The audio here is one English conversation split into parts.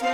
Good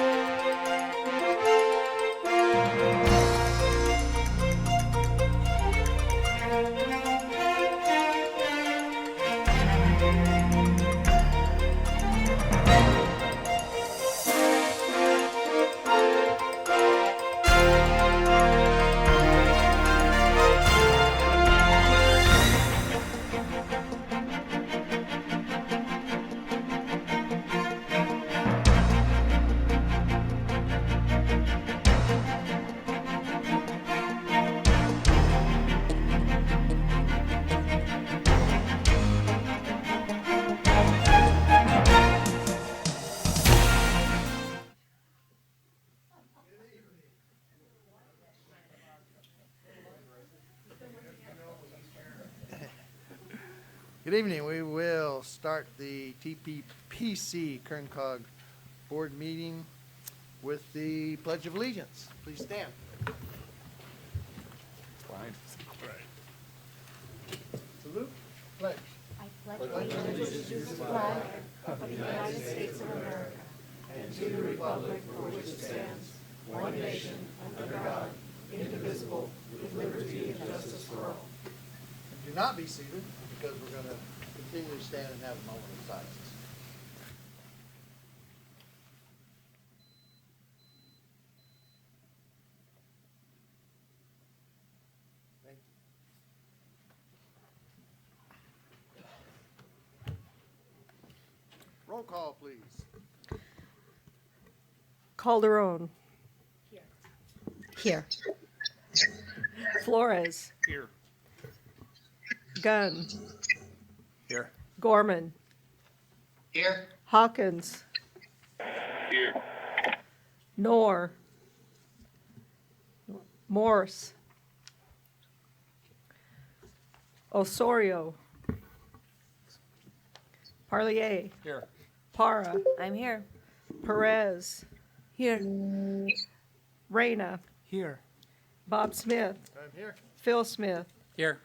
evening. We will start the TPPC Kern COG board meeting with the Pledge of Allegiance. Please stand. Salute. Pledge. I pledge allegiance to the flag of the United States of America and to the republic for which it stands, one nation, under God, indivisible, with liberty and justice for all. Do not be seated because we're going to continue to stand and have a moment of silence. Thank you. Roll call, please. Calderon. Here. Flores. Here. Gunn. Here. Gorman. Here. Hawkins. Here. Knorr. Morse. Osorio. Parlier. Here. Para. I'm here. Perez. Here. Reyna. Here. Bob Smith. I'm here. Phil Smith. Here.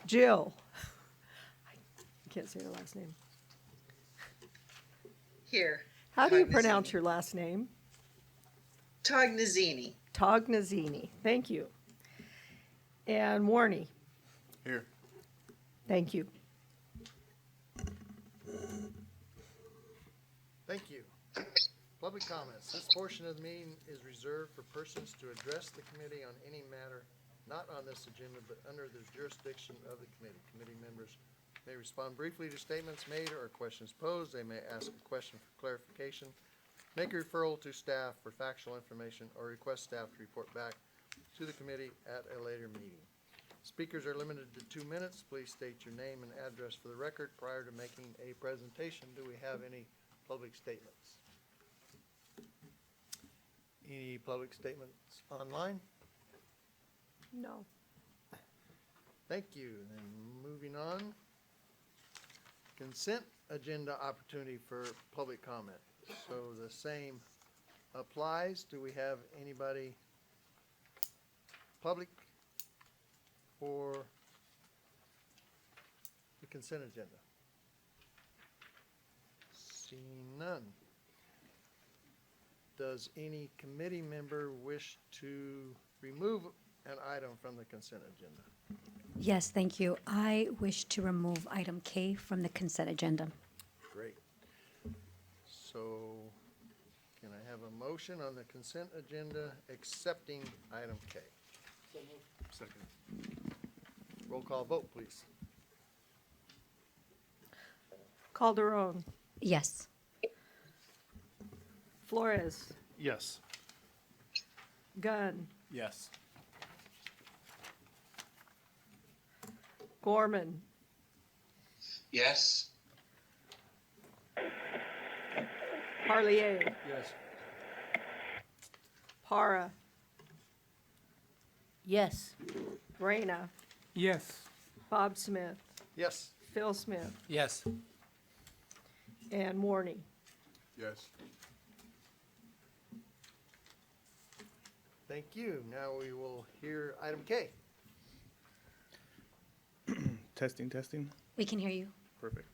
Jill. I can't say her last name. Here. How do you Tognazzini. pronounce your last name? Tognazzini. Tognazzini. Thank you. And Warney. Here. Thank you. Thank you. Public comments. This portion of the meeting is reserved for persons to address the committee on any matter not on this agenda but under the jurisdiction of the committee. Committee members may respond briefly to statements made or questions posed. They may ask a question for clarification, make a referral to staff for factual information, or request staff to report back to the committee at a later meeting. Speakers are limited to 2 minutes. Please state your name and address for the record prior to making a presentation. Do we have any public statements? Any public statements online? No. Thank you. And moving on. Consent agenda opportunity for public comment. So the same applies. Do we have anybody public for the consent agenda? Seeing none. Does any committee member wish to remove an item from the consent agenda? Yes, thank you. I wish to remove item K from the consent agenda. Great. So can I have a motion on the consent agenda accepting item K? Second. Roll call vote, please. Calderon. Yes. Flores. Yes. Gunn. Yes. Gorman. Yes. Parlier. Yes. Para. Yes. Reyna. Yes. Bob Smith. Yes. Phil Smith. Yes. And Warney. Yes. Thank you. Now we will hear item K. Testing, testing. We can hear you. Perfect.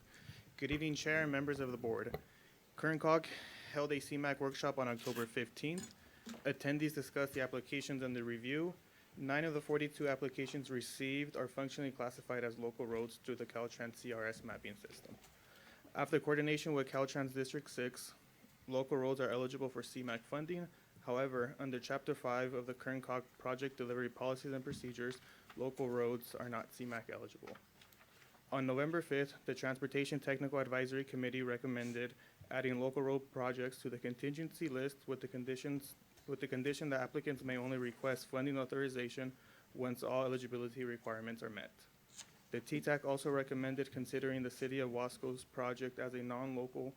Good evening, Chair and members of the board. Kern COG held a CMAQ workshop on October 15th. Attendees discussed the applications under review. 9 of the 42 applications received are functionally classified as local roads through the Caltrans CRS mapping system. After coordination with Caltrans District 6, local roads are eligible for CMAQ funding. However, under Chapter 5 of the Kern COG Project Delivery Policies and Procedures, local roads are not CMAQ eligible. On November 5th, the Transportation Technical Advisory Committee recommended adding local road projects to the contingency list with the condition that applicants may only request funding authorization once all eligibility requirements are met. The TTAC also recommended considering the City of Wasco's project as a non-local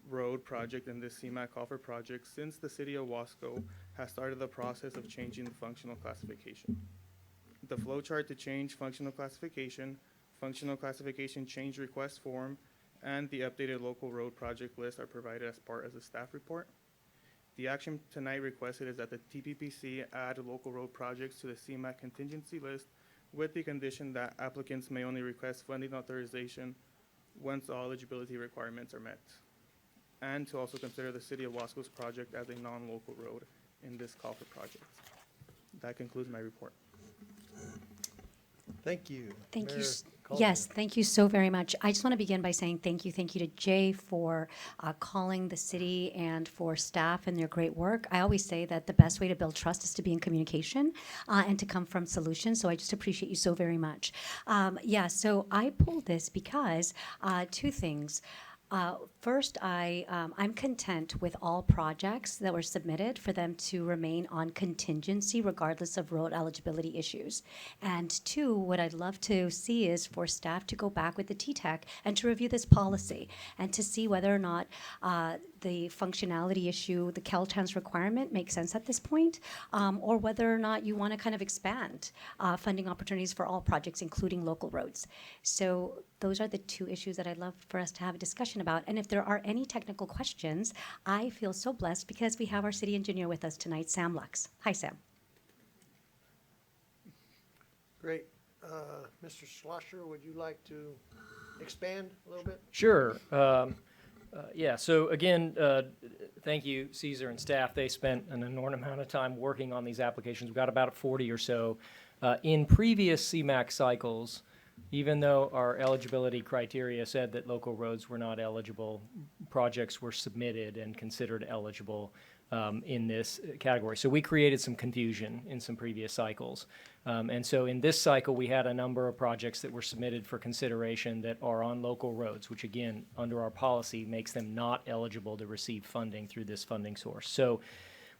road project in this CMAQ offer project, since the City of Wasco has started the process of changing the functional classification. The flow chart to change functional classification change request form, and the updated local road project list are provided as part of the staff report. The action tonight requested is that the TPPC add local road projects to the CMAQ contingency list with the condition that applicants may only request funding authorization once all eligibility requirements are met, and to also consider the City of Wasco's project as a non-local road in this call for projects. That concludes my report. Thank you. Thank you. Mayor Yes, Caldwell. thank you so very much. I just want to begin by saying thank you. Thank you to Jay for calling the city and for staff and their great work. I always say that the best way to build trust is to be in communication and to come from solutions. So I just appreciate you so very much. So I pulled this because two things. First, I'm content with all projects that were submitted for them to remain on contingency regardless of road eligibility issues. And two, what I'd love to see is for staff to go back with the TTAC and to review this policy and to see whether or not the functionality issue, the Caltrans requirement makes sense at this point, or whether or not you want to kind of expand funding opportunities for all projects, including local roads. So those are the two issues that I'd love for us to have a discussion about. And if there are any technical questions, I feel so blessed because we have our city engineer with us tonight, Sam Lux. Hi, Sam. Great. Mr. Schlosser, would you like to expand a little bit? Sure. So again, thank you, Caesar and staff. They spent an enormous amount of time working on these applications. We've got about 40 or so. In previous CMAQ cycles, even though our eligibility criteria said that local roads were not eligible, projects were submitted and considered eligible in this category. So we created some confusion in some previous cycles. And so in this cycle, we had a number of projects that were submitted for consideration that are on local roads, which again, under our policy, makes them not eligible to receive funding through this funding source. So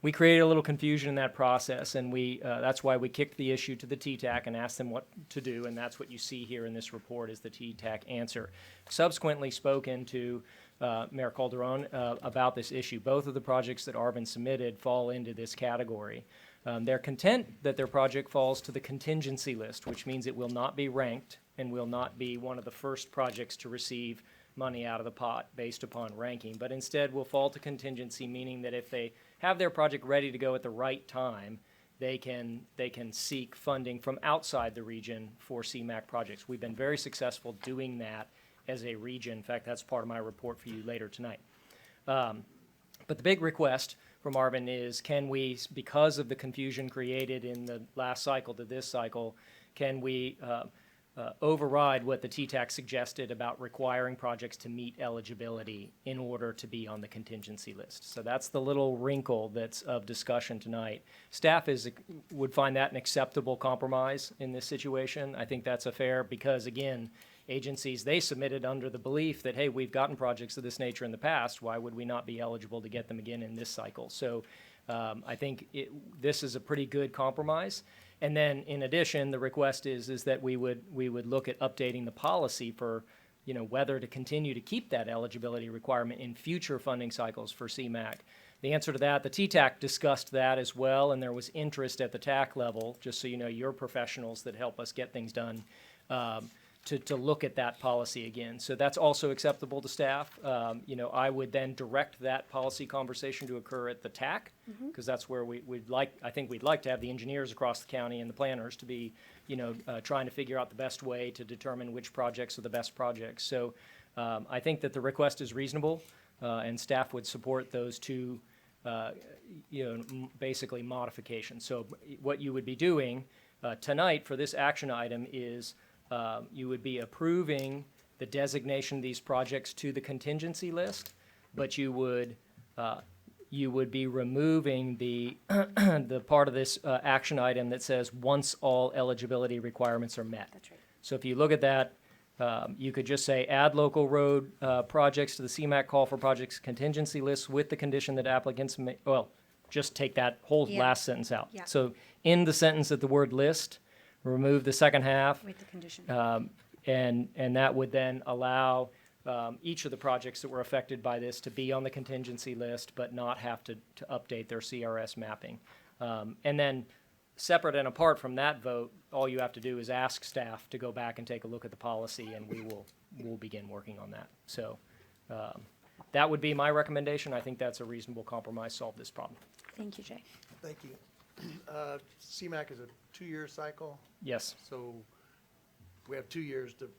we created a little confusion in that process, and that's why we kicked the issue to the TTAC and asked them what to do, and that's what you see here in this report is the TTAC answer. Subsequently spoken to Mayor Calderon about this issue. Both of the projects that Arvin submitted fall into this category. They're content that their project falls to the contingency list, which means it will not be ranked and will not be one of the first projects to receive money out of the pot based upon ranking, but instead will fall to contingency, meaning that if they have their project ready to go at the right time, they can seek funding from outside the region for CMAQ projects. We've been very successful doing that as a region. In fact, that's part of my report for you later tonight. But the big request from Arvin is, can we, because of the confusion created in the last cycle to this cycle, can we override what the TTAC suggested about requiring projects to meet eligibility in order to be on the contingency list? So that's the little wrinkle that's of discussion tonight. Staff would find that an acceptable compromise in this situation. I think that's a fair, because again, agencies, they submitted under the belief that, hey, we've gotten projects of this nature in the past, why would we not be eligible to get them again in this cycle? So I think this is a pretty good compromise. And then in addition, the request is that we would look at updating the policy for, whether to continue to keep that eligibility requirement in future funding cycles for CMAQ. The answer to that, the TTAC discussed that as well, and there was interest at the TAC level, just so you know, your professionals that help us get things done, to look at that policy again. So that's also acceptable to staff. I would then direct that policy conversation to occur at the TAC, because that's where we'd like to have the engineers across the county and the planners to be, trying to figure out the best way to determine which projects are the best projects. So I think that the request is reasonable. and staff would support those two, basically modifications. So what you would be doing tonight for this action item is you would be approving the designation of these projects to the contingency list, but you would be removing the the part of this action item that says once all eligibility requirements are met. That's right. So if you look at that, you could just say add local road projects to the CMAQ call for projects contingency list with the condition that applicants may, well, just take that whole Yeah. last sentence out. Yeah. So in the sentence at the word list, remove the second half, With the condition. and that would then allow each of the projects that were affected by this to be on the contingency list, but not have to update their CRS mapping. And then, separate and apart from that vote, all you have to do is ask staff to go back and take a look at the policy, and we'll begin working on that. So that would be my recommendation. I think that's a reasonable compromise, solve this problem. Thank you, Jay. Thank you. CMAQ is a 2-year cycle, Yes. so we have 2 years to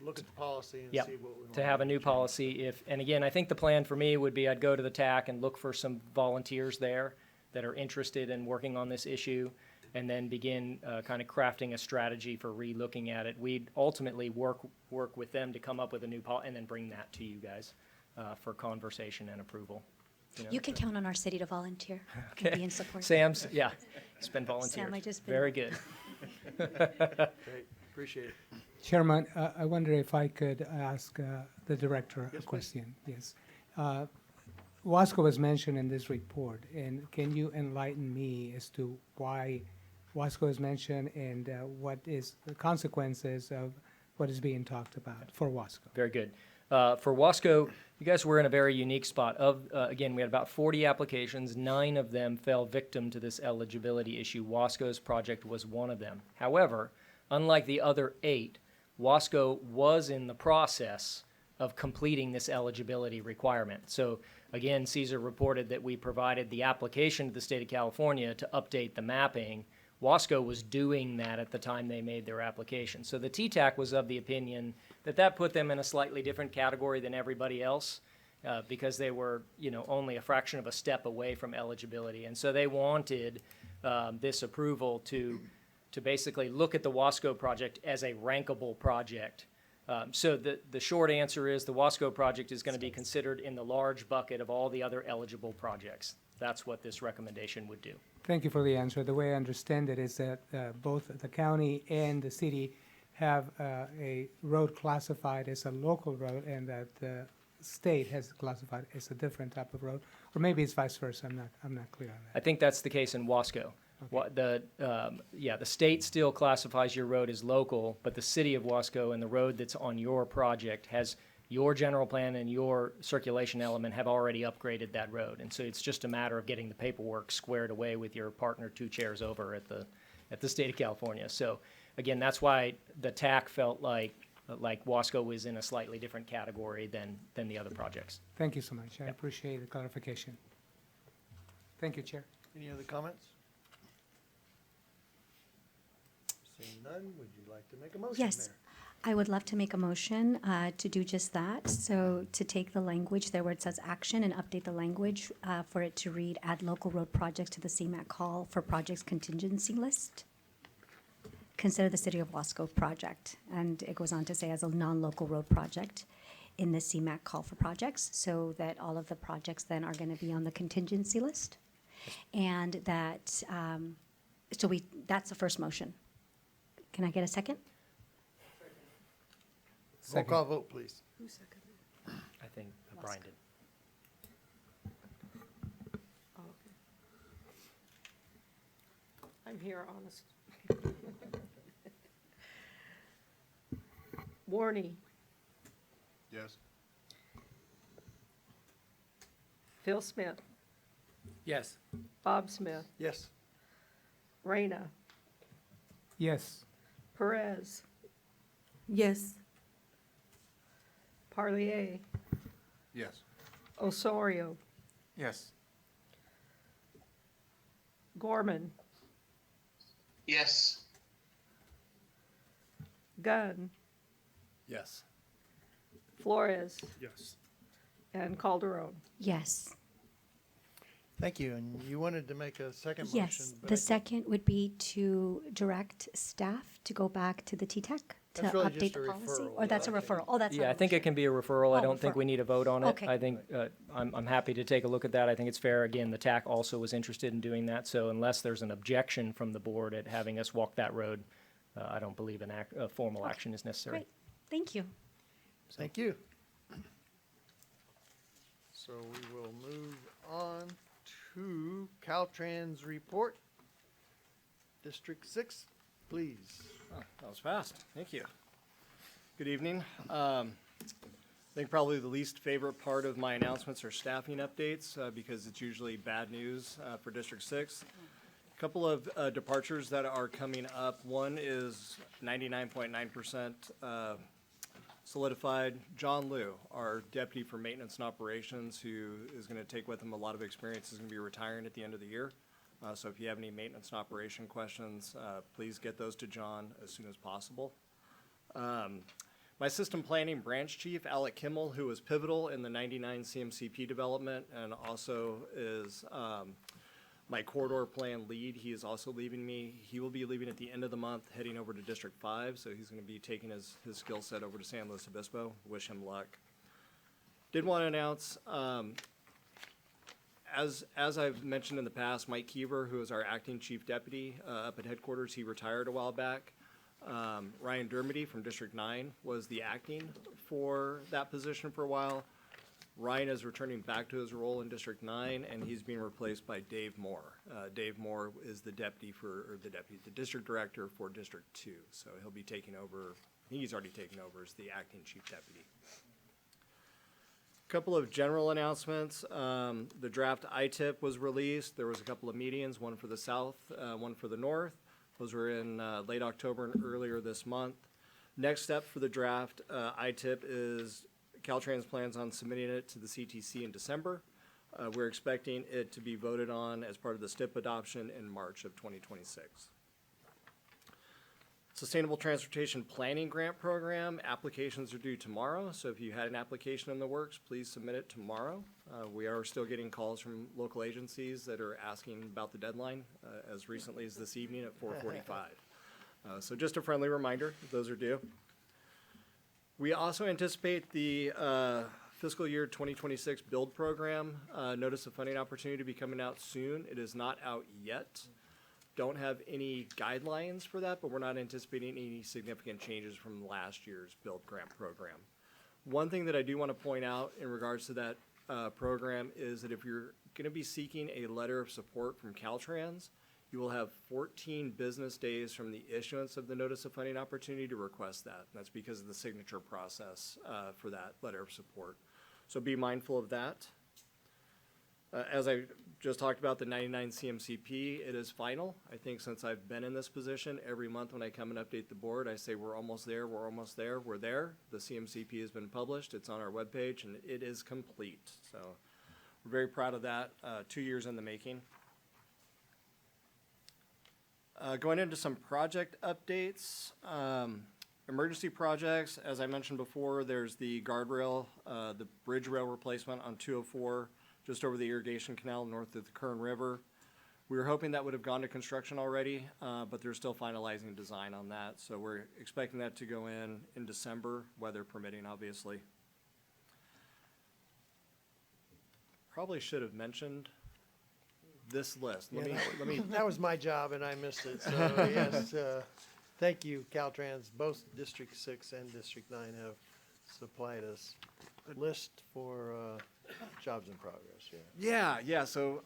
look at the policy and Yep. see what we want. To have a new policy if, and again, I think the plan for me would be I'd go to the TAC and look for some volunteers there that are interested in working on this issue, and then begin kind of crafting a strategy for re-looking at it. We'd ultimately work with them to come up with a new policy, and then bring that to you guys for conversation and approval. You know? You can count on our city to volunteer and be in support. Sam's, yeah, it's been volunteered. Sam, I just been- Very good. Great, appreciate it. Chairman, I wonder if I could ask the director Yes, a please. question. Yes. Wasco was mentioned in this report, and can you enlighten me as to why Wasco is mentioned and what is the consequences of what is being talked about for Wasco? Very good. For Wasco, you guys were in a very unique spot. Again, we had about 40 applications. 9 of them fell victim to this eligibility issue. Wasco's project was one of them. However, unlike the other 8, Wasco was in the process of completing this eligibility requirement. So again, Caesar reported that we provided the application to the state of California to update the mapping. Wasco was doing that at the time they made their application. So the TTAC was of the opinion that that put them in a slightly different category than everybody else because they were, only a fraction of a step away from eligibility. And so they wanted this approval to basically look at the Wasco project as a rankable project. So the short answer is the Wasco project is going to be considered in the large bucket of all the other eligible projects. That's what this recommendation would do. Thank you for the answer. The way I understand it is that both the county and the city have a road classified as a local road, and that the state has classified as a different type of road, or maybe it's vice versa. I'm not clear on I that. think that's the case in Wasco. The state still classifies your road as local, but the city of Wasco and the road that's on your project has your general plan and your circulation element have already upgraded that road. And so it's just a matter of getting the paperwork squared away with your partner 2 chairs over at the state of California. So again, that's why the TAC felt like Wasco was in a slightly different category than the other projects. Thank you so much. I appreciate the clarification. Thank you, Chair. Any other comments? Seeing none, would you like to make a motion, Yes, Mayor? I would love to make a motion to do just that. So to take the language there where it says action and update the language for it to read add local road projects to the CMAQ call for projects contingency list. Consider the City of Wasco project. And it goes on to say as a non-local road project in the CMAQ call for projects, so that all of the projects then are going to be on the contingency list. And that, that's the first motion. Can I get a second? Roll call vote, please. I think Brian did. Oh, okay. I'm here, honest. Warney, Yes. Phil Smith, Yes. Bob Smith, Yes. Reyna, Yes. Perez, Yes. Parlier, Yes. Osorio, Yes. Gorman, Yes. Gunn, Yes. Flores, Yes. And Calderon. Yes. Thank you, and you wanted to make a second motion? Yes. but The I think second would be to direct staff to go back to the T-Tech to That's really update just the a policy? referral, Or that's a I think. referral? Oh, that's not Yeah, a I think it motion. can be a referral. I Oh, don't think we referral. need a vote on it. Okay. I think, I'm happy to take a look at that. I think it's fair. Again, the TAC also was interested in doing that, so unless there's an objection from the board at having us walk that road, I don't believe a formal action is necessary. Great. Thank you. Thank you. So we will move on to Caltrans report. District 6, please. Oh, that was fast. Thank you. Good evening. I think probably the least favorite part of my announcements are staffing updates because it's usually bad news for District 6. A couple of departures that are coming up. One is 99.9% solidified. John Liu, our deputy for maintenance and operations, who is going to take with him a lot of experience, is going to be retiring at the end of the year. So if you have any maintenance and operation questions, please get those to John as soon as possible. My system planning branch chief, Alec Kimmel, who was pivotal in the 99 CMCP development and also is my corridor plan lead, he is also leaving me. He will be leaving at the end of the month, heading over to District 5, so he's going to be taking his skill set over to San Luis Obispo. Wish him luck. Did want to announce, as I've mentioned in the past, Mike Keever, who is our acting chief deputy up at headquarters, he retired a while back. Ryan Dermody from District 9 was the acting for that position for a while. Ryan is returning back to his role in District 9, and he's being replaced by Dave Moore. Dave Moore is the district director for District 2, so he'll be taking over. I think he's already taken over as the acting chief deputy. Couple of general announcements. The draft ITIP was released. There was a couple of meetings, one for the south, one for the north. Those were in late October and earlier this month. Next step for the draft ITIP is Caltrans plans on submitting it to the CTC in December. We're expecting it to be voted on as part of the STIP adoption in March of 2026. Sustainable Transportation Planning Grant Program, applications are due tomorrow, so if you had an application in the works, please submit it tomorrow. We are still getting calls from local agencies that are asking about the deadline as recently as this evening at 4:45. So just a friendly reminder, those are due. We also anticipate the fiscal year 2026 build program notice of funding opportunity to be coming out soon. It is not out yet. Don't have any guidelines for that, but we're not anticipating any significant changes from last year's build grant program. One thing that I do want to point out in regards to that program is that if you're going to be seeking a letter of support from Caltrans, you will have 14 business days from the issuance of the notice of funding opportunity to request that. And that's because of the signature process for that letter of support. So be mindful of that. As I just talked about the 99 CMCP, it is final. I think since I've been in this position, every month when I come and update the board, I say we're almost there, we're almost there, we're there. The CMCP has been published, it's on our webpage, and it is complete. So we're very proud of that, 2 years in the making. Going into some project updates. Emergency projects, as I mentioned before, there's the guardrail, the bridge rail replacement on 204, just over the irrigation canal north of the Kern River. We were hoping that would have gone to construction already, but they're still finalizing design on that. So we're expecting that to go in December, weather permitting, obviously. Probably should have mentioned this list. Let me That was my job and I missed it, so yes, thank you, Caltrans. Both District 6 and District 9 have supplied us a list for jobs in progress, yeah. Yeah. So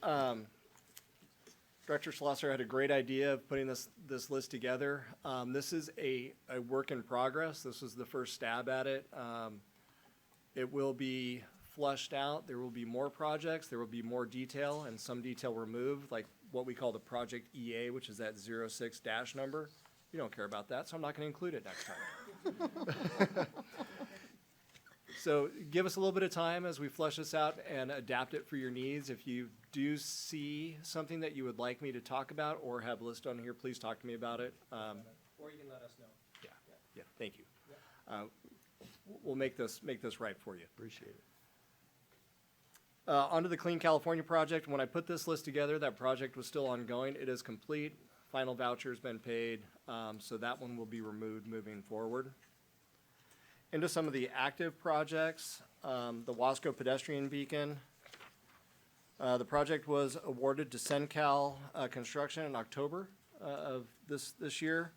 Director Schlosser had a great idea of putting this list together. This is a work in progress. This was the first stab at it. It will be flushed out. There will be more projects. There will be more detail and some detail removed, like what we call the project EA, which is that 06 dash number. You don't care about that, so I'm not going to include it next time. So give us a little bit of time as we flesh this out and adapt it for your needs. If you do see something that you would like me to talk about or have listed on here, please talk to me about it. Or you can let us know. Yeah, thank you. We'll make this right for you. Appreciate it. Onto the Clean California project. When I put this list together, that project was still ongoing. It is complete. Final voucher's been paid, so that one will be removed moving forward. Into some of the active projects, the Wasco pedestrian beacon. The project was awarded to CenCal Construction in October of this year.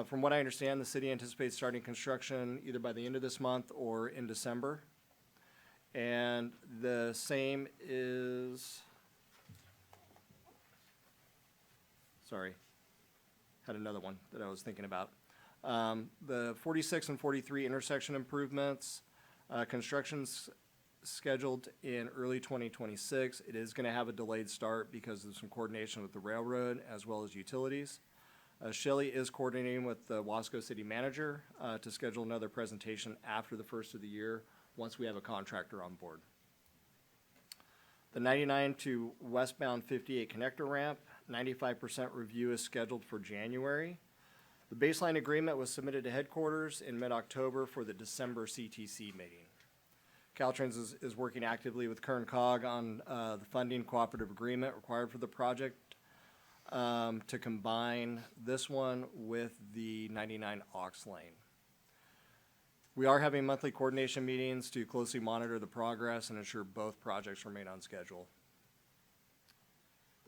From what I understand, the city anticipates starting construction either by the end of this month or in December. And the same is, sorry, had another one that I was thinking about. The 46 and 43 intersection improvements, construction's scheduled in early 2026. It is going to have a delayed start because of some coordination with the railroad as well as utilities. Shelley is coordinating with the Wasco city manager to schedule another presentation after the first of the year once we have a contractor on board. The 99 to westbound 58 connector ramp, 95% review is scheduled for January. The baseline agreement was submitted to headquarters in mid-October for the December CTC meeting. Caltrans is working actively with Kern COG on the funding cooperative agreement required for the project to combine this one with the 99 aux lane. We are having monthly coordination meetings to closely monitor the progress and ensure both projects remain on schedule.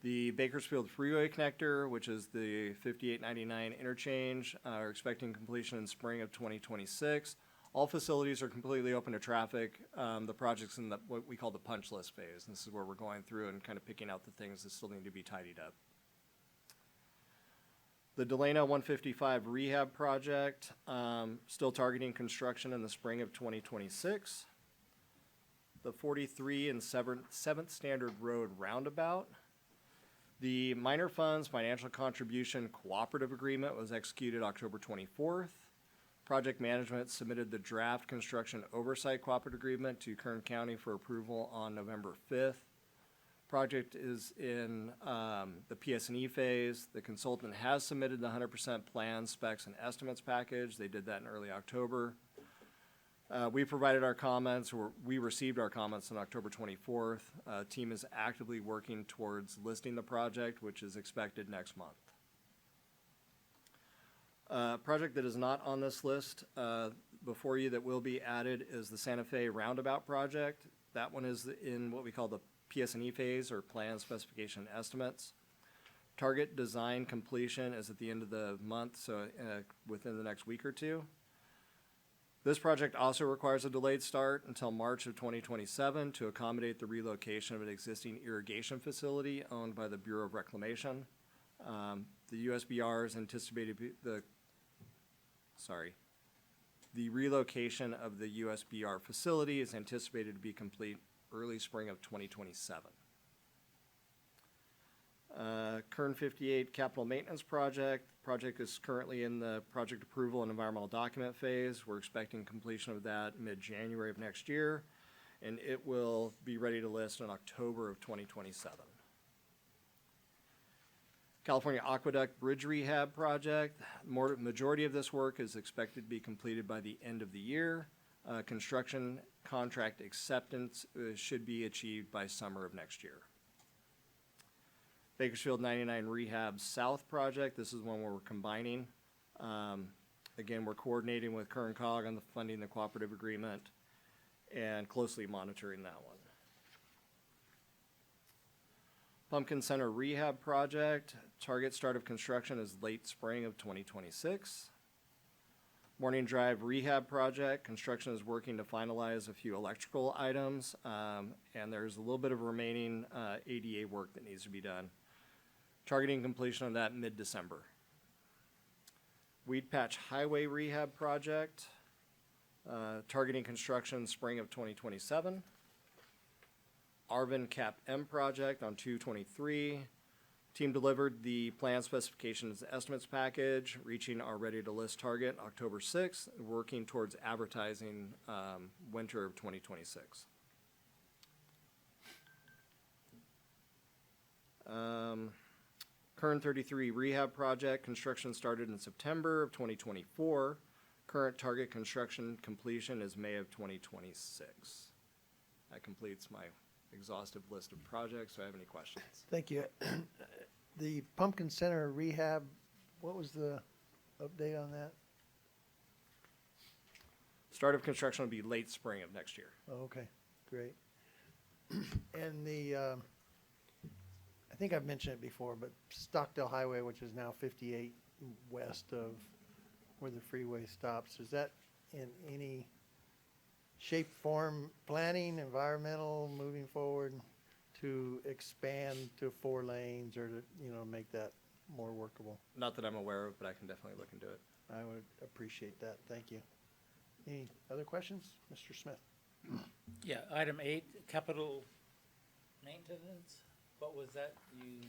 The Bakersfield Freeway Connector, which is the 5899 interchange, are expecting completion in spring of 2026. All facilities are completely open to traffic. The project's in what we call the punch list phase. This is where we're going through and kind of picking out the things that still need to be tidied up. The Delano 155 rehab project, still targeting construction in the spring of 2026. The 43 and 7th Standard Road roundabout. The minor funds financial contribution cooperative agreement was executed October 24th. Project management submitted the draft construction oversight cooperative agreement to Kern County for approval on November 5th. Project is in the PS&E phase. The consultant has submitted the 100% plan, specs, and estimates package. They did that in early October. We provided our comments, or we received our comments on October 24th. Team is actively working towards listing the project, which is expected next month. Project that is not on this list before you that will be added is the Santa Fe Roundabout project. That one is in what we call the PS&E phase, or plan specification estimates. Target design completion is at the end of the month, so within the next week or two. This project also requires a delayed start until March of 2027 to accommodate the relocation of an existing irrigation facility owned by the Bureau of Reclamation. The USBR is anticipated to be the relocation of the USBR facility is anticipated to be complete early spring of 2027. Kern 58 capital maintenance project. Project is currently in the project approval and environmental document phase. We're expecting completion of that mid-January of next year, and it will be ready to list in October of 2027. California Aqueduct Bridge Rehab Project. Majority of this work is expected to be completed by the end of the year. Construction contract acceptance should be achieved by summer of next year. Bakersfield 99 Rehab South Project. This is one where we're combining. Again, we're coordinating with Kern COG on the funding the cooperative agreement and closely monitoring that one. Pumpkin Center Rehab Project. Target start of construction is late spring of 2026. Morning Drive Rehab Project. Construction is working to finalize a few electrical items, and there's a little bit of remaining ADA work that needs to be done. Targeting completion of that mid-December. Weed Patch Highway Rehab Project. Targeting construction spring of 2027. Arvin Cap M Project on 223. Team delivered the plan specifications estimates package, reaching our ready to list target October 6th, working towards advertising winter of 2026. Kern 33 Rehab Project, construction started in September of 2024. Current target construction completion is May of 2026. That completes my exhaustive list of projects. Do I have any questions? Thank you. The Pumpkin Center rehab, what was the update on that? Start of construction will be late spring of next year. Oh, okay, great. And I think I've mentioned it before, but Stockdale Highway, which is now 58 west of where the freeway stops, is that in any shape, form, planning, environmental, moving forward to expand to 4 lanes or to, make that more workable? Not that I'm aware of, but I can definitely look into it. I would appreciate that. Thank you. Any other questions? Mr. Smith? Yeah, item 8, capital maintenance. What was that? You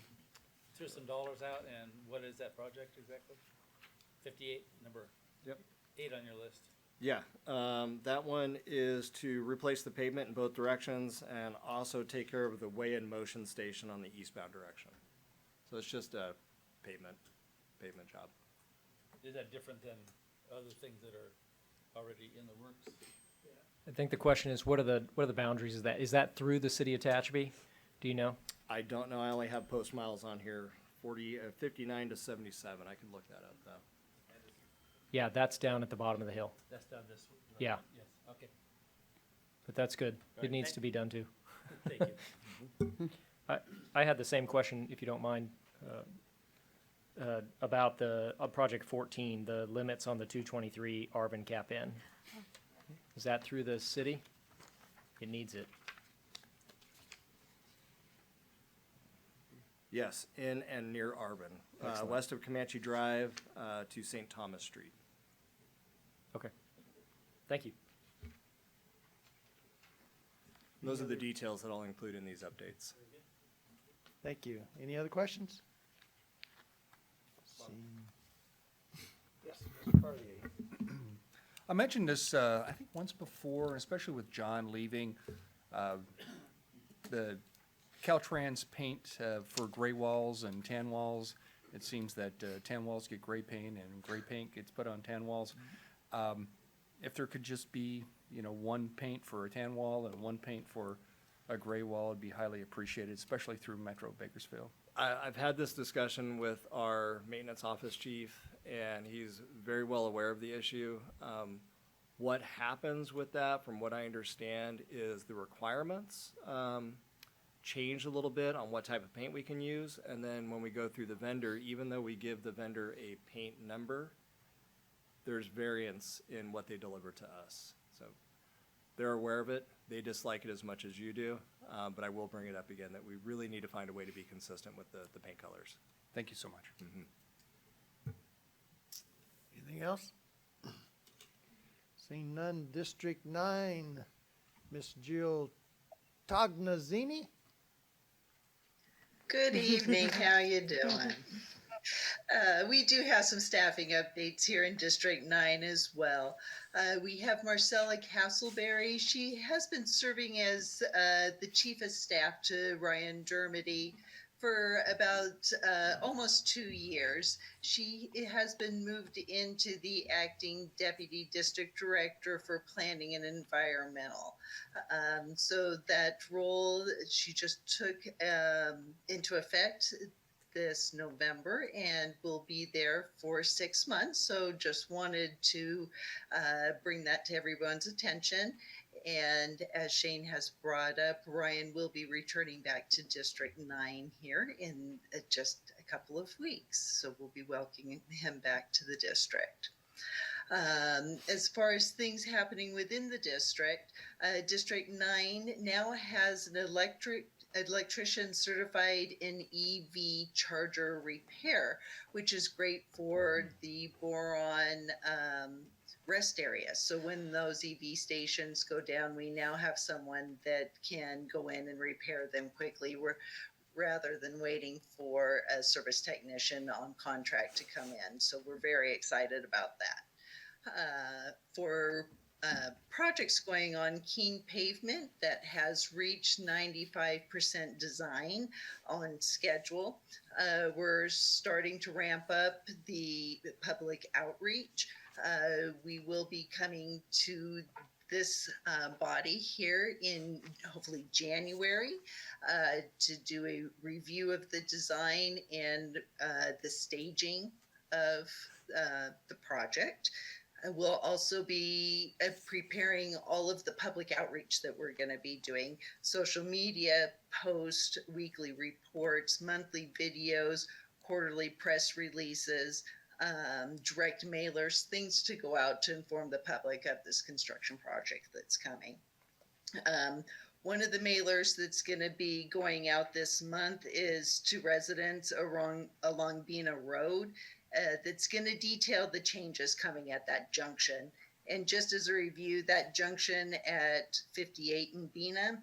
threw some dollars out, and what is that project exactly? 58, number Yep. 8 on your list. Yeah, that one is to replace the pavement in both directions and also take care of the weigh-in motion station on the eastbound direction. So it's just a pavement job. Is that different than other things that are already in the works? I think the question is, what are the boundaries of that? Is that through the city of Tehachapi? Do you know? I don't know, I only have post miles on here, 59 to 77. I can look that up, though. Yeah, that's down at the bottom of the hill. That's down this one. Yeah. Yes, okay. But that's good. Right. It needs to be done too. Thank you. I had the same question, if you don't mind, about the project 14, the limits on the 223 Arvin Cap In. Is that through the city? It needs it. Yes, in and near Arvin, Excellent. west of Comanche Drive to St. Thomas Street. Okay. Thank you. Those are the details that I'll include in these updates. Thank you. Any other questions? Yes, Mr. Cartier. I mentioned this, I think once before, especially with John leaving, the Caltrans paint for gray walls and tan walls. It seems that tan walls get gray paint and gray paint gets put on tan walls. If there could just be, one paint for a tan wall and one paint for a gray wall, it'd be highly appreciated, especially through Metro Bakersfield. I've had this discussion with our maintenance office chief, and he's very well aware of the issue. What happens with that, from what I understand, is the requirements change a little bit on what type of paint we can use, and then when we go through the vendor, even though we give the vendor a paint number, there's variance in what they deliver to us. So they're aware of it. They dislike it as much as you do, but I will bring it up again that we really need to find a way to be consistent with the paint colors. Thank you so much. Anything else? Seeing none, District 9, Miss Jill Tognazzini? Good evening, how you doing? We do have some staffing updates here in District 9 as well. We have Marcella Castleberry. She has been serving as the Chief of Staff to Ryan Dermody for about almost 2 years. She has been moved into the acting Deputy District Director for Planning and Environmental. So that role she just took into effect this November and will be there for 6 months. So just wanted to bring that to everyone's attention. And as Shane has brought up, Ryan will be returning back to District 9 here in just a couple of weeks. So we'll be welcoming him back to the district. As far as things happening within the district, District 9 now has an electrician certified in EV charger repair, which is great for the boron rest area. So when those EV stations go down, we now have someone that can go in and repair them quickly, rather than waiting for a service technician on contract to come in. So we're very excited about that. For projects going on, Keene Pavement that has reached 95% design on schedule. We're starting to ramp up the public outreach. We will be coming to this body here in hopefully January to do a review of the design and the staging of the project. We'll also be preparing all of the public outreach that we're going to be doing, social media posts, weekly reports, monthly videos, quarterly press releases, direct mailers, things to go out to inform the public of this construction project that's coming. One of the mailers that's going to be going out this month is to residents along Bena Road. That's going to detail the changes coming at that junction. And just as a review, that junction at 58 in Bena,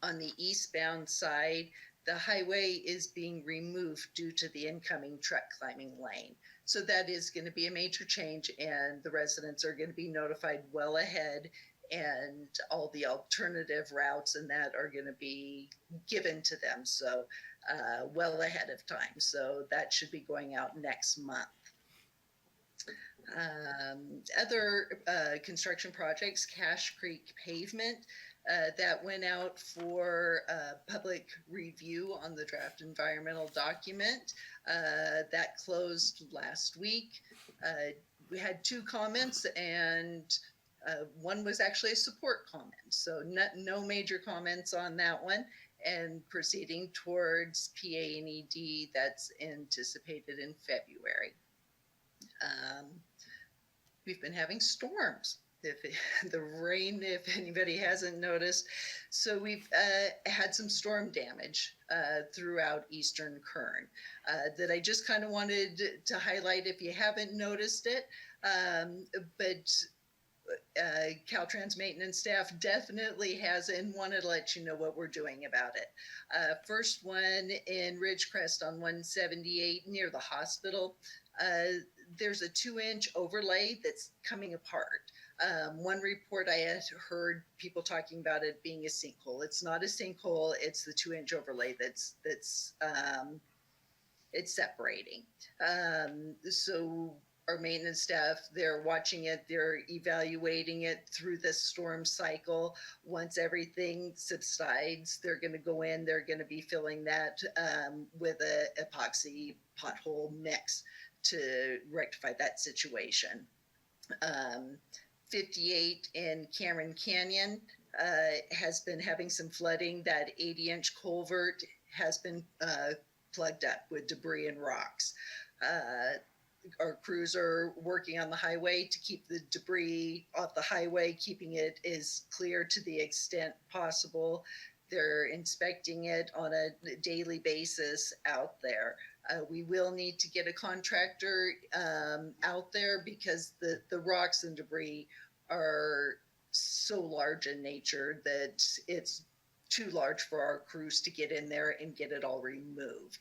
on the eastbound side, the highway is being removed due to the incoming truck climbing lane. So that is going to be a major change, and the residents are going to be notified well ahead, and all the alternative routes and that are going to be given to them. So well ahead of time. So that should be going out next month. Other construction projects, Cache Creek pavement, that went out for public review on the draft environmental document. That closed last week. We had 2 comments, and one was actually a support comment. So no major comments on that one. And proceeding towards PA&ED that's anticipated in February. We've been having storms. The rain, if anybody hasn't noticed. So we've had some storm damage throughout eastern Kern that I just kind of wanted to highlight if you haven't noticed it. But Caltrans maintenance staff definitely has and wanted to let you know what we're doing about it. First one in Ridgecrest on 178 near the hospital. There's a 2-inch overlay that's coming apart. One report I had heard people talking about it being a sinkhole. It's not a sinkhole. It's the 2-inch overlay that's it's separating. So our maintenance staff, they're watching it, they're evaluating it through the storm cycle. Once everything subsides, they're going to go in, they're going to be filling that with a epoxy pothole mix to rectify that situation. 58 in Cameron Canyon has been having some flooding. That 80-inch culvert has been plugged up with debris and rocks. Our crews are working on the highway to keep the debris off the highway, keeping it as clear to the extent possible. They're inspecting it on a daily basis out there. We will need to get a contractor out there because the rocks and debris are so large in nature that it's too large for our crews to get in there and get it all removed.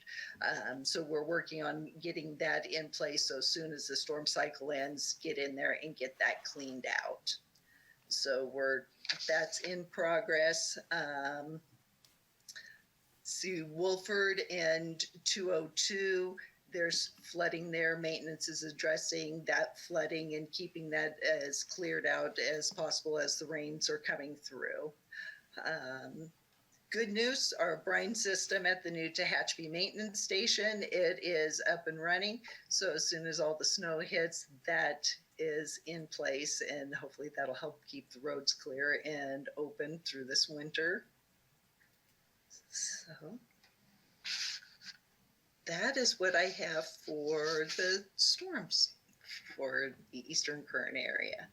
So we're working on getting that in place. So as soon as the storm cycle ends, get in there and get that cleaned out. So that's in progress. See Wolford and 202, there's flooding there. Maintenance is addressing that flooding and keeping that as cleared out as possible as the rains are coming through. Good news, our brine system at the new Tehachapi maintenance station, it is up and running. So as soon as all the snow hits, that is in place, and hopefully that'll help keep the roads clear and open through this winter. So that is what I have for the storms for the eastern Kern area.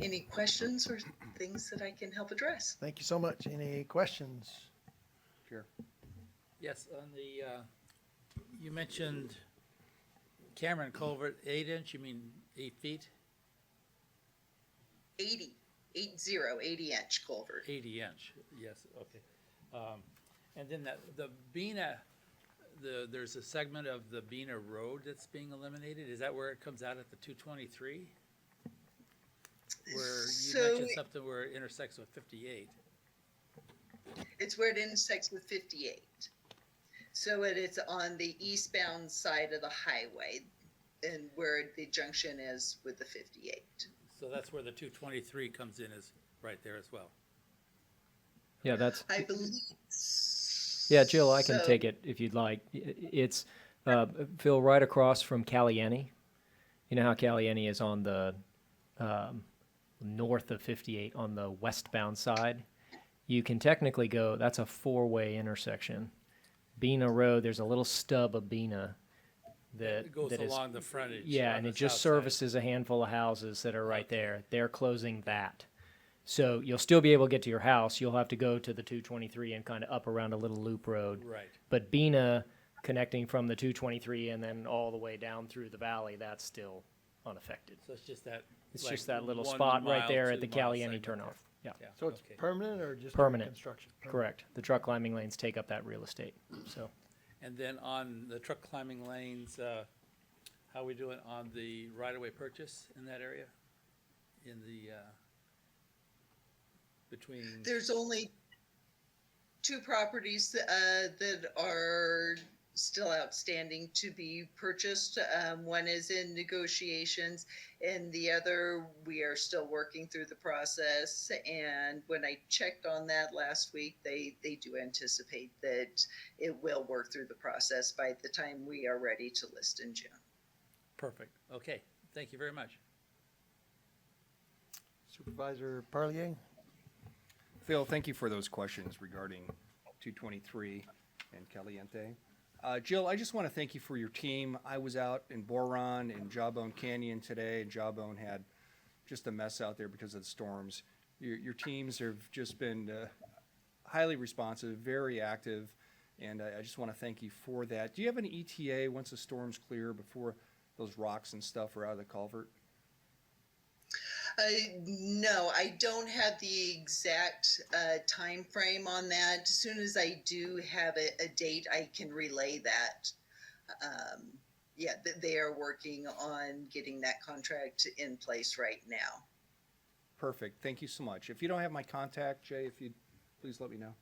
Any questions or things that I can help address? Thank you so much. Any questions? Sure. Yes, on the, you mentioned Cameron Culvert, 8-inch, you mean 8 feet? 80-inch culvert. 80-inch, yes, okay. And then the Bena, there's a segment of the Bena Road that's being eliminated. Is that where it comes out at the 223? Where you mentioned something where it intersects with 58. It's where it intersects with 58. So it's on the eastbound side of the highway and where the junction is with the 58. So that's where the 223 comes in, is right there as well. Yeah, that's, I believe. yeah, Jill, I can so. take it if you'd like. It's, Phil, right across from Caliente. You know how Caliente is on the north of 58 on the westbound side? You can technically go, that's a four-way intersection. Bena Road, there's a little stub of Bena that It goes that is, along the frontage. yeah, on and the it just south side. services a handful of houses that are right there. They're closing that. So you'll still be able to get to your house. You'll have to go to the 223 and kind of up around a little loop road. Right. But Bena connecting from the 223 and then all the way down through the valley, that's still unaffected. So it's just that. It's like, just that little 1 spot right mile, there 2 at the mile Caliente segment turnoff. Yeah, there. So it's okay. permanent or just Permanent. construction? correct. The truck climbing lanes take up that real estate, so. And then on the truck climbing lanes, how are we doing on the right-of-way purchase in that area? In the, between, There's only two properties that are still outstanding to be purchased. One is in negotiations, and the other we are still working through the process. And when I checked on that last week, they do anticipate that it will work through the process by the time we are ready to list in June. perfect, okay, thank you very much. Supervisor Parlier? Phil, thank you for those questions regarding 223 and Caliente. Jill, I just want to thank you for your team. I was out in Boron and Jawbone Canyon today, and Jawbone had just a mess out there because of the storms. Your teams have just been highly responsive, very active, and I just want to thank you for that. Do you have any ETA once the storms clear before those rocks and stuff are out of the culvert? No, I don't have the exact time frame on that. As soon as I do have a date, I can relay that. Yeah, they are working on getting that contract in place right now. Perfect. Thank you so much. If you don't have my contact, Jay, if you'd please let me know.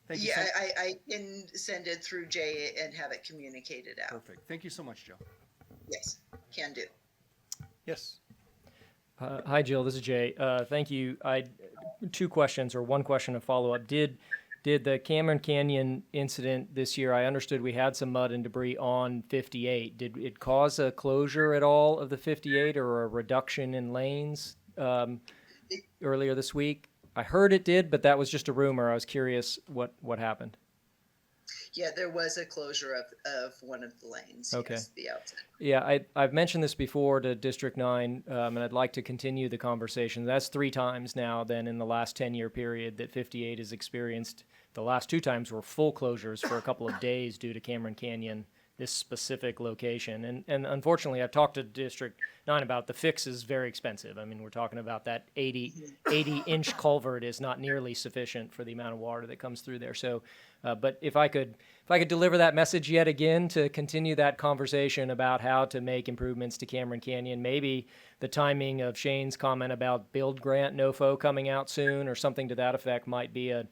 Thank you. Yeah, I can send it through Jay and have it communicated out. Perfect. Thank you so much, Joe. Yes, can do. Yes. Hi, Jill. This is Jay. Thank you. Two questions, or one question to follow up. Did the Cameron Canyon incident this year, I understood we had some mud and debris on 58. Did it cause a closure at all of the 58 or a reduction in lanes earlier this week? I heard it did, but that was just a rumor. I was curious what happened. Yeah, there was a closure of one of the lanes. Okay. Yes, the outside. Yeah, I've mentioned this before to District 9, and I'd like to continue the conversation. That's 3 times now then in the last 10-year period that 58 has experienced. The last 2 times were full closures for a couple of days due to Cameron Canyon, this specific location. And unfortunately, I've talked to District 9 about the fix is very expensive. I mean, we're talking about that 80-inch culvert is not nearly sufficient for the amount of water that comes through there. So, but if I could deliver that message yet again to continue that conversation about how to make improvements to Cameron Canyon, maybe the timing of Shane's comment about build grant NOFO coming out soon or something to that effect might be a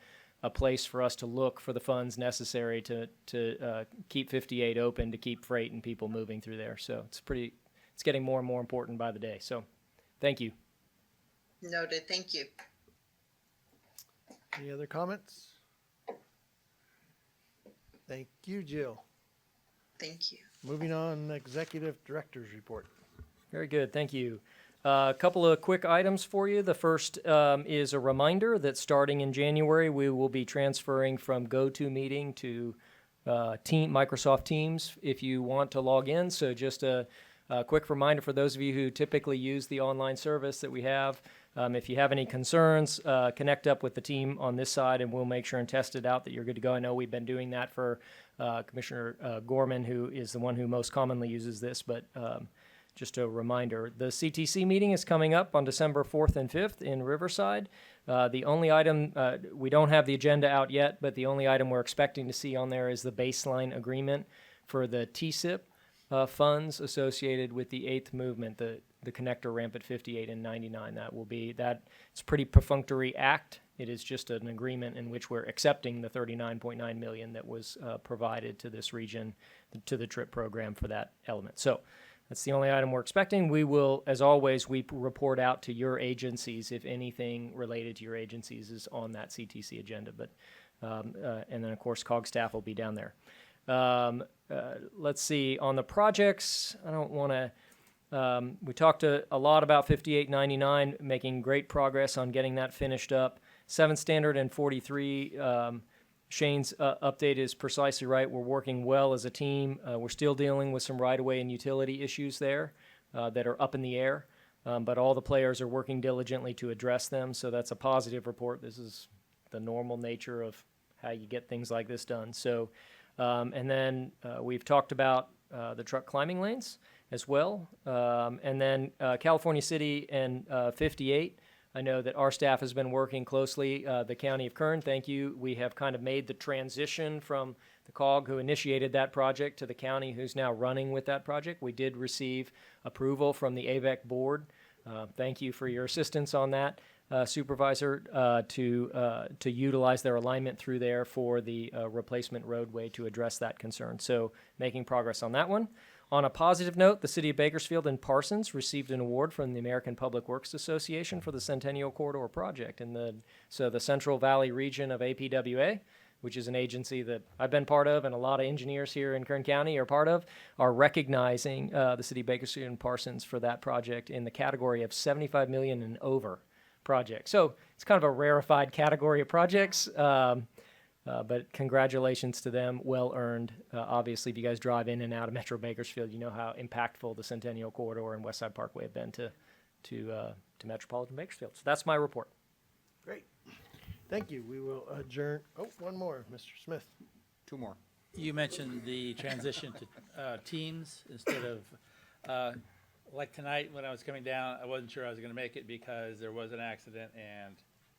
place for us to look for the funds necessary to keep 58 open, to keep freight and people moving through there. So it's getting more and more important by the day. So thank you. Noted. Thank you. Any other comments? Thank you, Jill. Thank you. Moving on, Executive Director's Report. Very good, thank you. A couple of quick items for you. The first is a reminder that starting in January, we will be transferring from GoToMeeting to Microsoft Teams if you want to log in. So just a quick reminder for those of you who typically use the online service that we have. If you have any concerns, connect up with the team on this side and we'll make sure and test it out that you're good to go. I know we've been doing that for Commissioner Gorman, who is the one who most commonly uses this, but just a reminder, the CTC meeting is coming up on December 4th and 5th in Riverside. The only item, we don't have the agenda out yet, but the only item we're expecting to see on there is the baseline agreement for the TSIP funds associated with the 8th movement, the connector ramp at 58 and 99. It's a pretty perfunctory act. It is just an agreement in which we're accepting the $39.9 million that was provided to this region, to the TRIP program for that element. So That's the only item we're expecting. We will, as always, we report out to your agencies if anything related to your agencies is on that CTC agenda. But and then, of course, COG staff will be down there. Let's see. On the projects, I don't want to... we talked a lot about 5899, making great progress on getting that finished up. 7th Standard and 43, Shane's update is precisely right. We're working well as a team. We're still dealing with some right-of-way and utility issues there that are up in the air, but all the players are working diligently to address them, so that's a positive report. This is the normal nature of how you get things like this done. So, and then we've talked about the truck climbing lanes as well. And then California City and 58, I know that our staff has been working closely. The County of Kern, thank you. We have kind of made the transition from the COG who initiated that project to the county who's now running with that project. We did receive approval from the AVEC board. Thank you for your assistance on that, Supervisor, to utilize their alignment through there for the replacement roadway to address that concern. So making progress on that one. On a positive note, the City of Bakersfield and Parsons received an award from the American Public Works Association for the Centennial Corridor project in the Central Valley region of APWA, which is an agency that I've been part of and a lot of engineers here in Kern County are part of, are recognizing the City of Bakersfield and Parsons for that project in the category of 75 million and over project. So it's kind of a rarefied category of projects. But congratulations to them, well earned. Obviously, if you guys drive in and out of Metro Bakersfield, you know how impactful the Centennial Corridor and West Side Parkway have been to Metropolitan Bakersfield. So that's my report. Great. Thank you. We will adjourn. Oh, one more, Mr. Smith. Two more. You mentioned the transition to teams instead of, like tonight when I was coming down, I wasn't sure I was going to make it because there was an accident and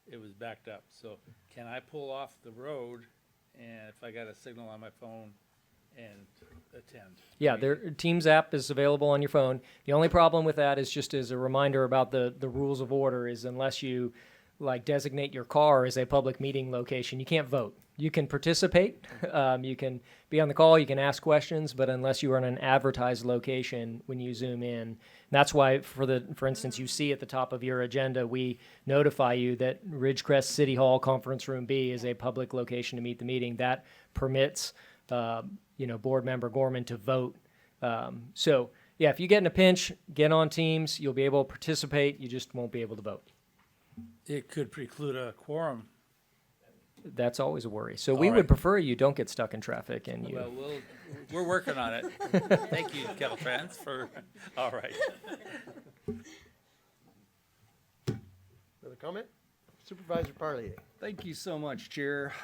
it was backed up. So can I pull off the road and if I got a signal on my phone and attend? Yeah, their Teams app is available on your phone. The only problem with that is just as a reminder about the rules of order is unless you like designate your car as a public meeting location, you can't vote. You can participate, you can be on the call, you can ask questions, but unless you are in an advertised location when you zoom in, that's why for instance, you see at the top of your agenda, we notify you that Ridgecrest City Hall Conference Room B is a public location to meet the meeting. That permits, Board Member Gorman to vote. So yeah, if you get in a pinch, get on Teams, you'll be able to participate, you just won't be able to vote. It could preclude a quorum. That's always a worry. So we All would right. prefer you don't get stuck in traffic and you. Well, we're working on it. Thank you, Caltrans, for, all right. Another comment? Supervisor Parlier. Thank you so much, Chair.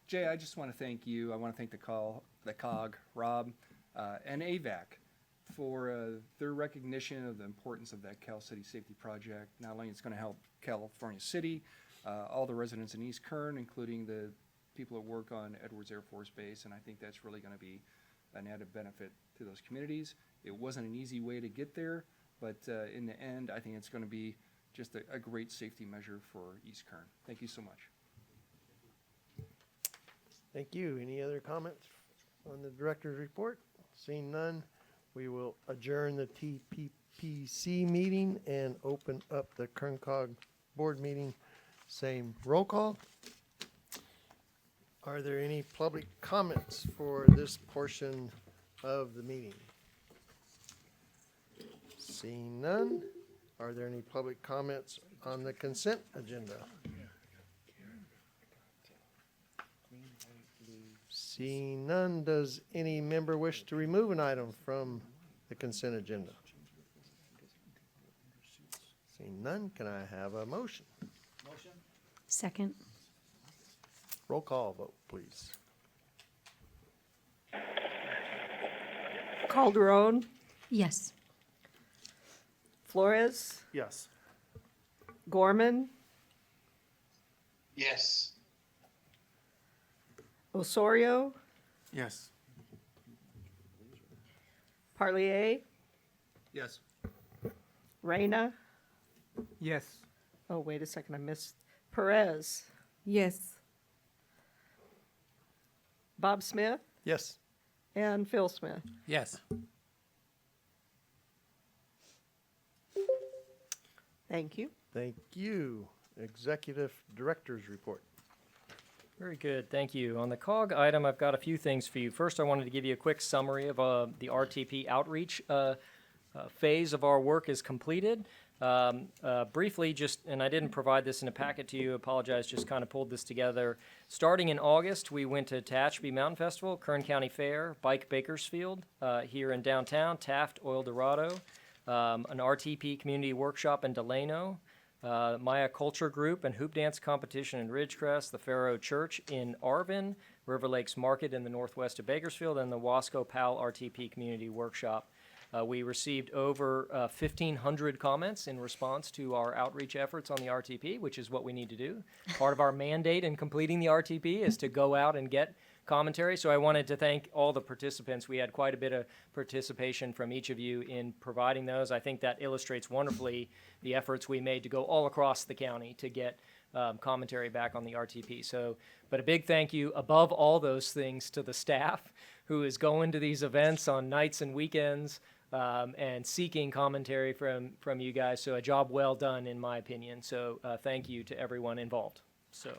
Jay, I just want to thank you. I want to thank the COG, Rob, and AVAC for their recognition of the importance of that Cal City Safety Project. Not only it's going to help California City, all the residents in East Kern, including the people that work on Edwards Air Force Base, and I think that's really going to be an added benefit to those communities. It wasn't an easy way to get there, but in the end, I think it's going to be just a great safety measure for East Kern. Thank you so much. Thank you. Any other comments on the director's report? Seeing none, we will adjourn the TPPC meeting and open up the Kern COG board meeting. Same roll call. Are there any public comments for this portion of the meeting? Seeing none, are there any public comments on the consent agenda? Seeing none, does any member wish to remove an item from the consent agenda? Seeing none, can I have a motion? Second. Roll call vote, please. Calderon, Yes. Flores, Yes. Gorman, Yes. Osorio, Yes. Parlier, Yes. Reyna. Yes. Oh, wait a second, I missed Perez, Yes. Bob Smith, Yes. and Phil Smith. Yes. Thank you. Thank you. Executive Director's Report. Very good, thank you. On the COG item, I've got a few things for you. First, I wanted to give you a quick summary of the RTP outreach phase of our work is completed. Briefly, and I didn't provide this in a packet to you, apologize, just kind of pulled this together. Starting in August, we went to Tehachapi Mountain Festival, Kern County Fair, Bike Bakersfield here in downtown, Taft, Oil Dorado, an RTP community workshop in Delano, Maya Culture Group and Hoop Dance Competition in Ridgecrest, the Faro Church in Arvin, River Lakes Market in the northwest of Bakersfield, and the Wasco PAL RTP Community Workshop. We received over 1,500 comments in response to our outreach efforts on the RTP, which is what we need to do. Part of our mandate in completing the RTP is to go out and get commentary. So I wanted to thank all the participants. We had quite a bit of participation from each of you in providing those. I think that illustrates wonderfully the efforts we made to go all across the county to get commentary back on the RTP. So, but a big thank you above all those things to the staff who is going to these events on nights and weekends and seeking commentary from you guys. So a job well done, in my opinion. So thank you to everyone involved. So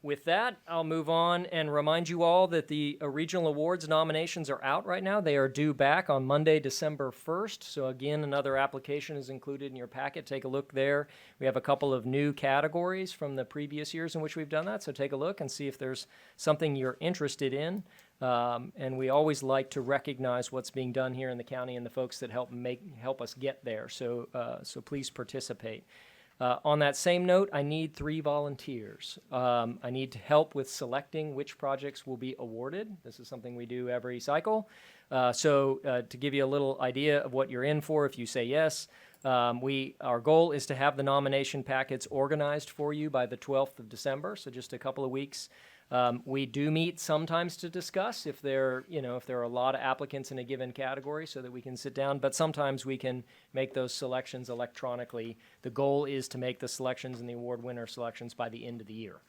with that, I'll move on and remind you all that the regional awards nominations are out right now. They are due back on Monday, December 1st. So again, another application is included in your packet. Take a look there. We have a couple of new categories from the previous years in which we've done that. So take a look and see if there's something you're interested in. And we always like to recognize what's being done here in the county and the folks that help us get there. So please participate. On that same note, I need 3 volunteers. I need help with selecting which projects will be awarded. This is something we do every cycle. To give you a little idea of what you're in for, if you say yes, our goal is to have the nomination packets organized for you by the 12th of December, so just a couple of weeks. We do meet sometimes to discuss if there are a lot of applicants in a given category so that we can sit down, but sometimes we can make those selections electronically. The goal is to make the selections and the award winner selections by the end of the year.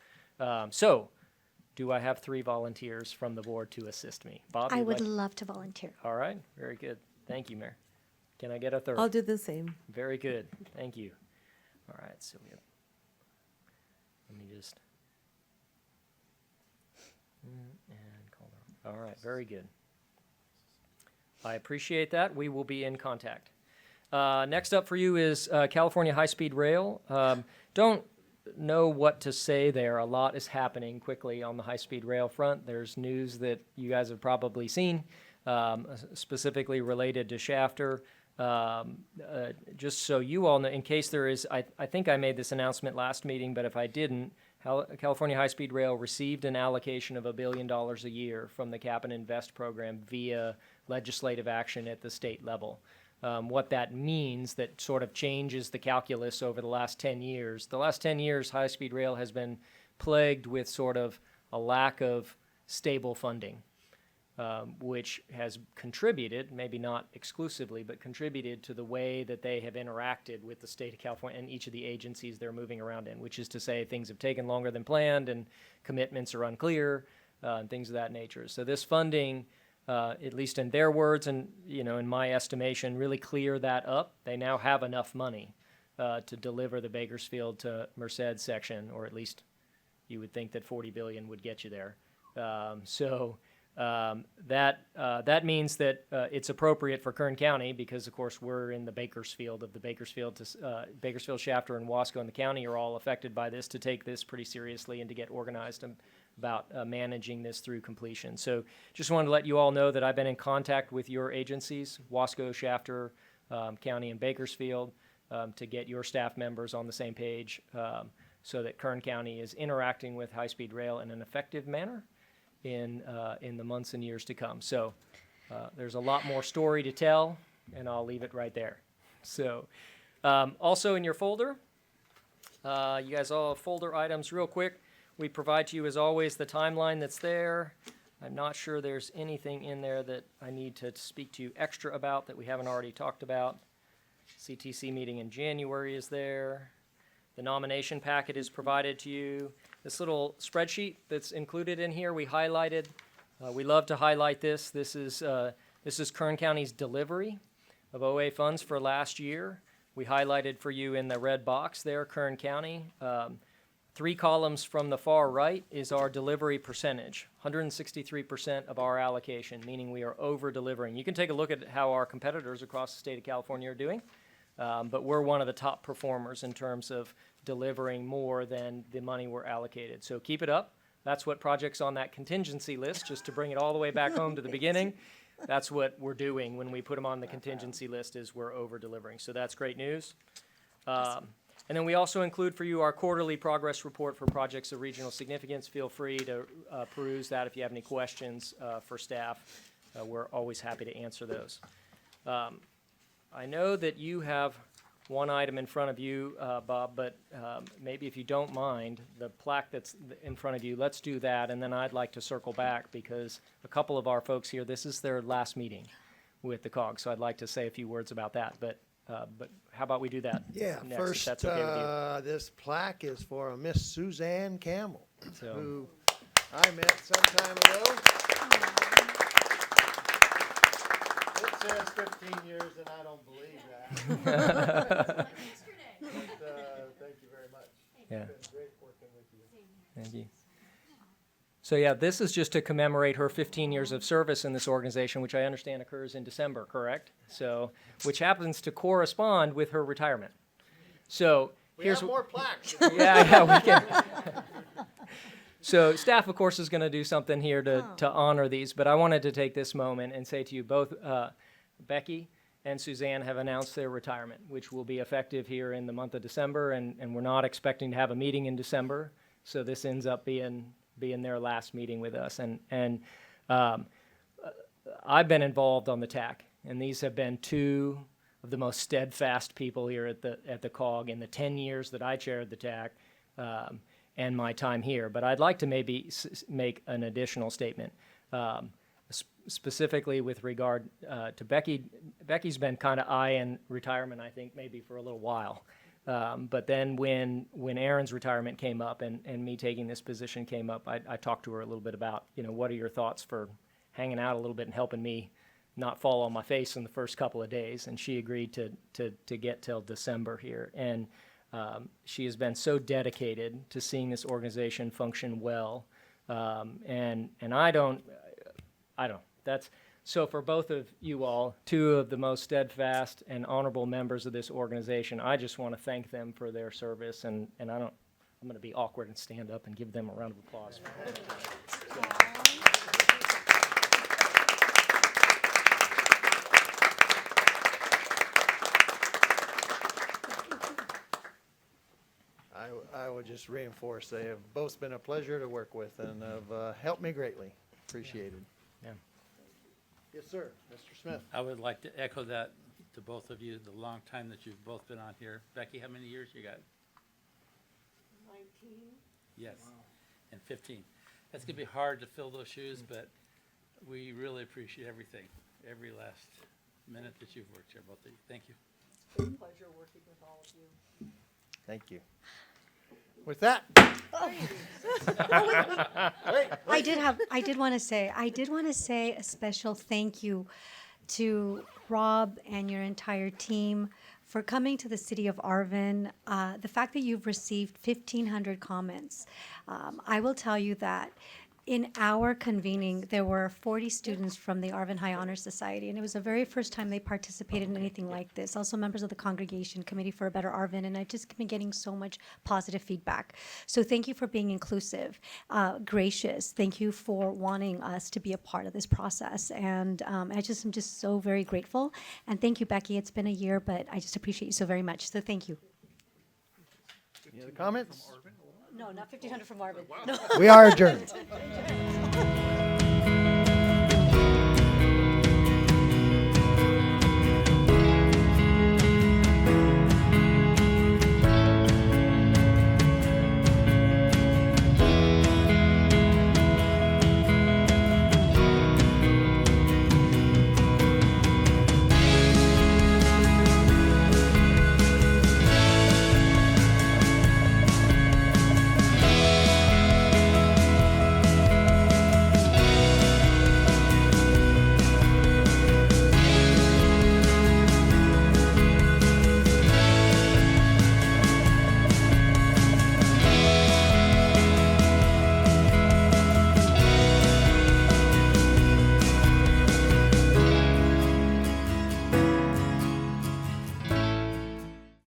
Do I have 3 volunteers from the board to assist me? Bob, I would love to volunteer. All right, very good. Thank you, Mayor. Can I get a third? I'll do the same. Very good. Thank you. All right, so let me just. And call them. All right, very good. I appreciate that. We will be in contact. Next up for you is California High-Speed Rail. Don't know what to say there. A lot is happening quickly on the high-speed rail front. There's news that you guys have probably seen, specifically related to Shafter. Just so you all know, in case there is, I think I made this announcement last meeting, but if I didn't, California High-Speed Rail received an allocation of $1 billion a year from the Cap and Invest program via legislative action at the state level. What that means, that sort of changes the calculus over the last 10 years. The last 10 years, high-speed rail has been plagued with sort of a lack of stable funding, which has contributed, maybe not exclusively, but contributed to the way that they have interacted with the state of California and each of the agencies they're moving around in, which is to say things have taken longer than planned and commitments are unclear and things of that nature. So this funding, at least in their words and in my estimation, really clear that up. They now have enough money to deliver the Bakersfield to Merced section, or at least you would think that $40 billion would get you there. That means that it's appropriate for Kern County because, of course, we're in the Bakersfield of the Bakersfield Shafter and Wasco and the county are all affected by this, to take this pretty seriously and to get organized about managing this through completion. So just wanted to let you all know that I've been in contact with your agencies, Wasco, Shafter, County, and Bakersfield, to get your staff members on the same page so that Kern County is interacting with high-speed rail in an effective manner in the months and years to come. So there's a lot more story to tell, and I'll leave it right there. So also in your folder, you guys all have folder items real quick. We provide to you, as always, the timeline that's there. I'm not sure there's anything in there that I need to speak to you extra about that we haven't already talked about. CTC meeting in January is there. The nomination packet is provided to you. This little spreadsheet that's included in here, we highlighted. We love to highlight this. This is Kern County's delivery of OA funds for last year. We highlighted for you in the red box there, Kern County. 3 columns from the far right is our delivery percentage, 163% of our allocation, meaning we are over-delivering. You can take a look at how our competitors across the state of California are doing, but we're one of the top performers in terms of delivering more than the money we're allocated. So keep it up. That's what projects on that contingency list, just to bring it all the way back home to the beginning. That's what we're doing when we put them on the contingency list, is we're over-delivering. So that's great news. And then we also include for you our quarterly progress report for projects of regional significance. Feel free to peruse that if you have any questions for staff. We're always happy to answer those. I know that you have one item in front of you, Bob, but maybe if you don't mind, the plaque that's in front of you, let's do that, and then I'd like to circle back because a couple of our folks here, this is their last meeting with the COG, so I'd like to say a few words about that, but how about we do that Yeah, next, if first, that's okay with you? this plaque is for a Miss Suzanne Campbell, So- who I met some time ago. It says 15 years, and I don't believe that. But, thank you very much. Yeah. It's been great working with you. Thank you. So yeah, this is just to commemorate her 15 years of service in this organization, which I understand occurs in December, correct? So, which happens to correspond with her retirement. So We here's have more plaques. yeah, we can. So staff, of course, is going to do something here to honor these, but I wanted to take this moment and say to you both, Becky and Suzanne have announced their retirement, which will be effective here in the month of December, and we're not expecting to have a meeting in December, so this ends up being their last meeting with us. And I've been involved on the TAC, and these have been 2 of the most steadfast people here at the COG in the 10 years that I chaired the TAC and my time here. But I'd like to maybe make an additional statement, specifically with regard to Becky. Becky's been kind of eyeing retirement, I think, maybe for a little while. But then when Aaron's retirement came up and me taking this position came up, I talked to her a little bit about, what are your thoughts for hanging out a little bit and helping me not fall on my face in the first couple of days. And she agreed to get till December here. And she has been so dedicated to seeing this organization function well. And I don't, so for both of you all, 2 of the most steadfast and honorable members of this organization, I just want to thank them for their service, and I'm going to be awkward and stand up and give them a round of applause. I would just reinforce, they have both been a pleasure to work with and have helped me greatly. Appreciated. Yeah. Yes, sir. Mr. Smith. I would like to echo that to both of you, the long time that you've both been on here. Becky, how many years you got? 19. Yes, and 15. That's gonna be hard to fill those shoes, but we really appreciate everything, every last minute that you've worked here, both of you. Thank you. It's been a pleasure working with all of you. Thank you. With that. I did want to say a special thank you to Rob and your entire team for coming to the city of Arvin. The fact that you've received 1,500 comments, I will tell you that in our convening, there were 40 students from the Arvin High Honor Society, and it was the very first time they participated in anything like this. Also members of the Congregation Committee for a Better Arvin, and I've just been getting so much positive feedback. So thank you for being inclusive, gracious. Thank you for wanting us to be a part of this process, and I'm just so very grateful. And thank you, Becky. It's been a year, but I just appreciate you so very much. So thank you. Any other comments? No, not 1,500 from Arvin. No. We are adjourned.